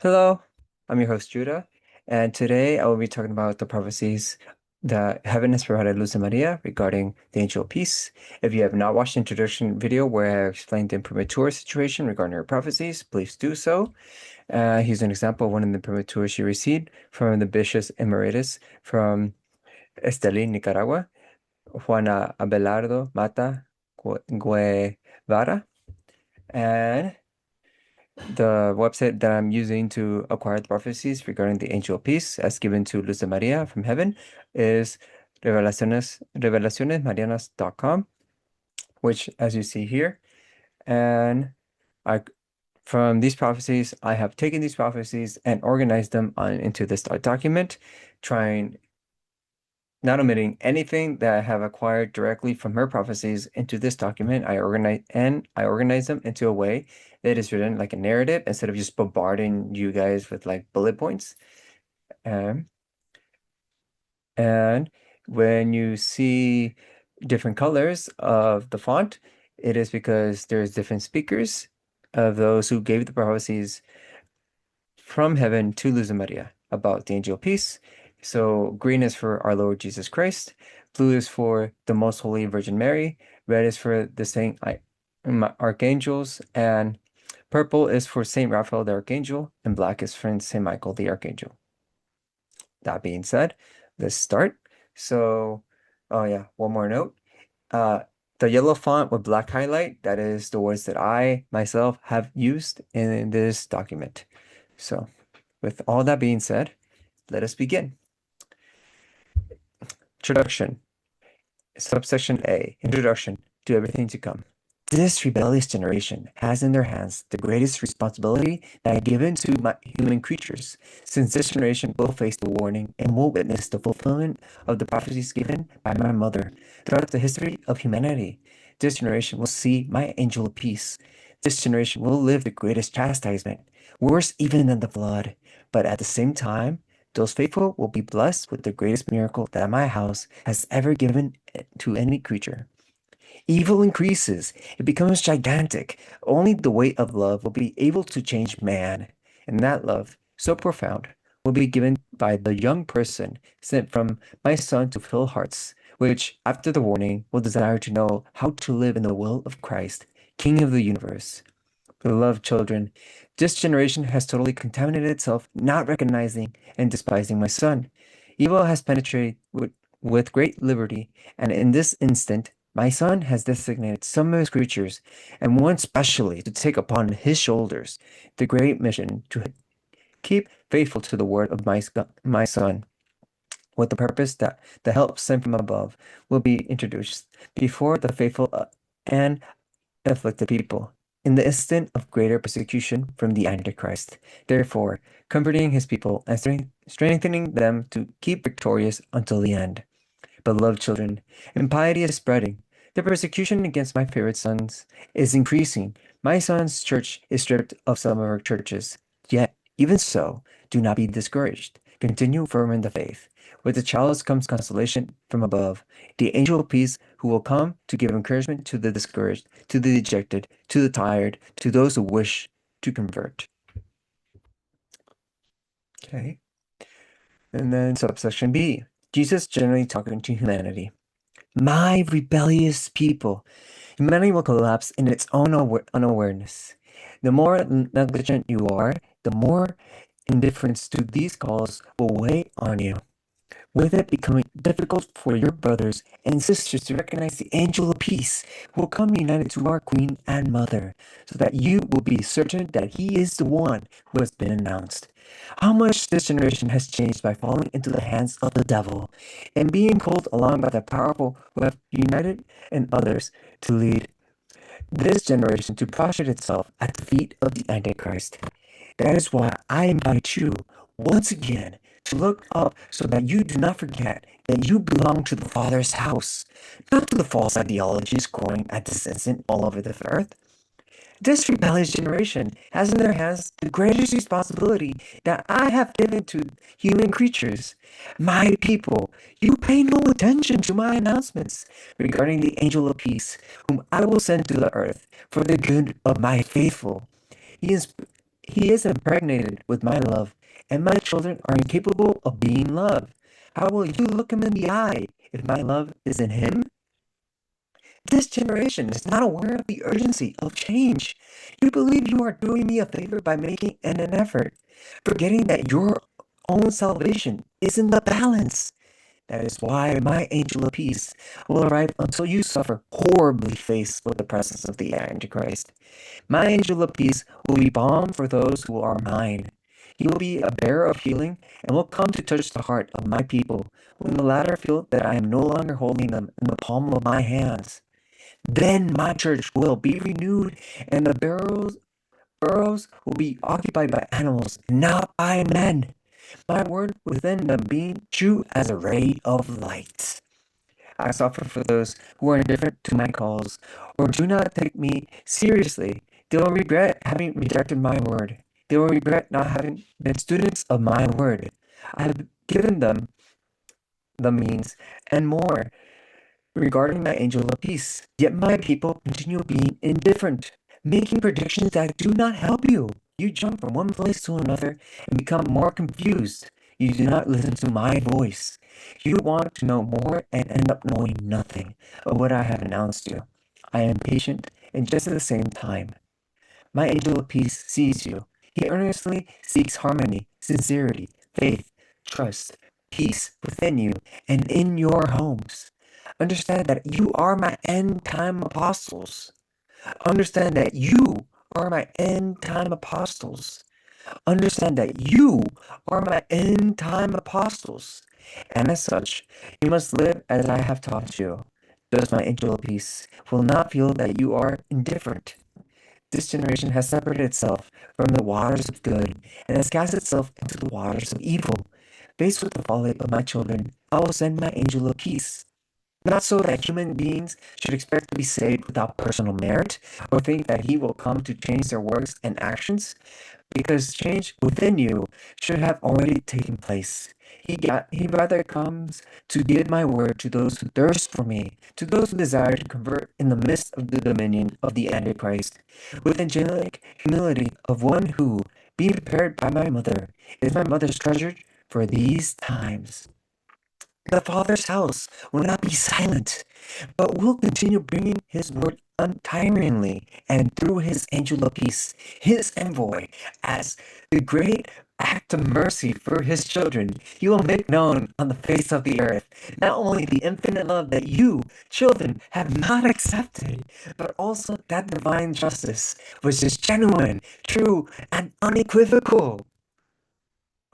Hello, I'm your host Judah, and today I will be talking about the prophecies that heaven has provided Luz de Maria regarding the angel of peace. If you have not watched the introduction video where I explained the imprimatur situation regarding her prophecies, please do so. Here's an example of one of the imprimaturs she received from the Bishop Emeritus from Estelí, Nicaragua, Juana Abelardo Mata Guevara, and the website that I'm using to acquire the prophecies regarding the angel of peace as given to Luz de Maria from heaven is revelacionesmarianas.com, which as you see here. And I from these prophecies, I have taken these prophecies and organized them into this document, trying not omitting anything that I have acquired directly from her prophecies into this document. I organize them into a way that is written like a narrative instead of just bombarding you guys with like bullet points. Um, and when you see different colors of the font, it is because there's different speakers of those who gave the prophecies from heaven to Luz de Maria about the angel of peace. So green is for our Lord Jesus Christ, blue is for the Most Holy Virgin Mary, red is for the Saint Archangels, and purple is for Saint Raphael the Archangel, and black is for Saint Michael the Archangel. That being said, let's start. So, oh yeah, one more note. The yellow font with black highlight, that is the words that I myself have used in this document. So, with all that being said, let us begin. Introduction. Subsection A. Introduction to everything to come. This rebellious generation has in their hands the greatest responsibility that I have given to human creatures, since this generation will face the warning and will witness the fulfillment of the prophecies given by my mother throughout the history of humanity. This generation will see my angel of peace. This generation will live the greatest chastisement, worse even than the flood. But at the same time, those faithful will be blessed with the greatest miracle that my house has ever given to any creature. Evil increases, it becomes gigantic. Only the weight of love will be able to change man. And that love, so profound, will be given by the young person sent from my son to fill hearts, which, after the warning, will desire to know how to live in the will of Christ, King of the universe. Beloved children, this generation has totally contaminated itself, not recognizing and despising my son. Evil has penetrated with great liberty, and in this instant, my son has designated some of his creatures, and one specially to take upon his shoulders the great mission to keep faithful to the word of my son, with the purpose that the help sent from above will be introduced before the faithful and afflicted people in the instant of greater persecution from the Antichrist. Therefore, comforting his people and strengthening them to keep victorious until the end. Beloved children, impiety is spreading. The persecution against my favorite sons is increasing. My son's church is stripped of some of her churches. Yet, even so, do not be discouraged. Continue firm in the faith. With the chalice comes consolation from above, the angel of peace who will come to give encouragement to the discouraged, to the dejected, to the tired, to those who wish to convert. Okay. And then subsection B, Jesus generally talking to humanity. My rebellious people. Humanity will collapse in its own unawareness. The more negligent you are, the more indifference to these calls will weigh on you, with it becoming difficult for your brothers and sisters to recognize the angel of peace who will come united to our Queen and Mother, so that you will be certain that he is the one who has been announced. How much this generation has changed by falling into the hands of the devil and being pulled along by the powerful who have united and others to lead this generation to prostrate itself at the feet of the Antichrist. That is why I invite you once again to look up so that you do not forget that you belong to the Father's house, not to the false ideologies growing at this instant all over the earth. This rebellious generation has in their hands the greatest responsibility that I have given to human creatures. My people, you pay no attention to my announcements regarding the angel of peace, whom I will send to the earth for the good of my faithful. He is he is impregnated with my love, and my children are incapable of being loved. How will you look him in the eye if my love is in him? This generation is not aware of the urgency of change. You believe you are doing me a favor by making an effort, forgetting that your own salvation is in the balance. That is why my angel of peace will arrive until you suffer horribly faced with the presence of the Antichrist. My angel of peace will be balm for those who are mine. He will be a bearer of healing and will come to touch the heart of my people when the latter feel that I am no longer holding them in the palm of my hands. Then my church will be renewed and the burrows will be occupied by animals, not by men. My word within them being true as a ray of light. I suffer for those who are indifferent to my calls or do not take me seriously. They will regret having rejected my word. They will regret not having been students of my word. I have given them the means and more regarding my angel of peace. Yet my people continue being indifferent, making predictions that do not help you. You jump from one place to another and become more confused. You do not listen to my voice. You want to know more and end up knowing nothing of what I have announced you. I am patient and just at the same time. My angel of peace sees you. He earnestly seeks harmony, sincerity, faith, trust, peace within you and in your homes. Understand that you are my end time apostles. Understand that you are my end time apostles. Understand that you are my end time apostles. And as such, you must live as I have taught you. Thus, my angel of peace will not feel that you are indifferent. This generation has separated itself from the waters of good and has cast itself into the waters of evil. Faced with the folly of my children, I will send my angel of peace. Not so that human beings should expect to be saved without personal merit, or think that he will come to change their works and actions, because change within you should have already taken place. He rather comes to give my word to those who thirst for me, to those who desire to convert in the midst of the dominion of the Antichrist, with angelic humility of one who, being prepared by my mother, is my mother's treasure for these times. The Father's house will not be silent, but will continue bringing his word untiringly and through his angel of peace, his envoy, as the great act of mercy for his children. He will make known on the face of the earth not only the infinite love that you, children, have not accepted, but also that divine justice which is genuine, true, and unequivocal.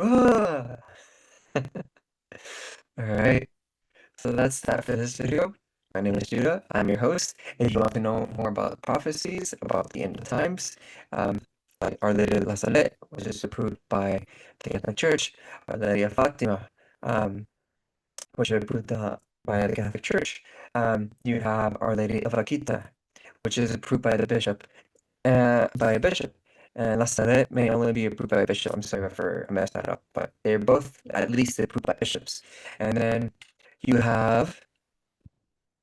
Ah. All right. So that's that for this video. My name is Judah. I'm your host. If you want to know more about prophecies, about the end of times, like Our Lady de la Salette, which is approved by the Catholic Church, Our Lady of Fatima, which is approved by the Catholic Church. You have Our Lady of Akita, which is approved by the bishop, by a bishop. And La Salette may only be approved by a bishop. I'm sorry if I messed that up, but they're both at least approved by bishops. And then you have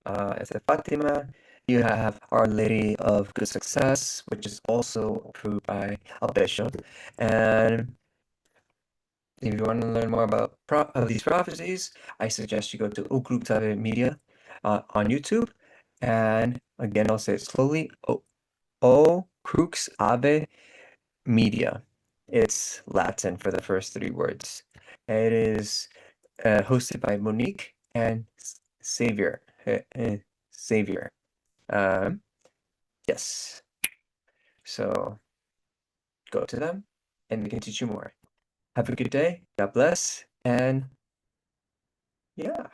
it's a Fatima. You have Our Lady of Good Success, which is also approved by a bishop. And if you want to learn more about these prophecies, I suggest you go to Okrugtabe Media on YouTube. And again, I'll say it slowly. O Crux Abe Media. It's Latin for the first three words. It is hosted by Monique and Xavier. Xavier. Yes. So go to them and they can teach you more. Have a good day. God bless. And yeah.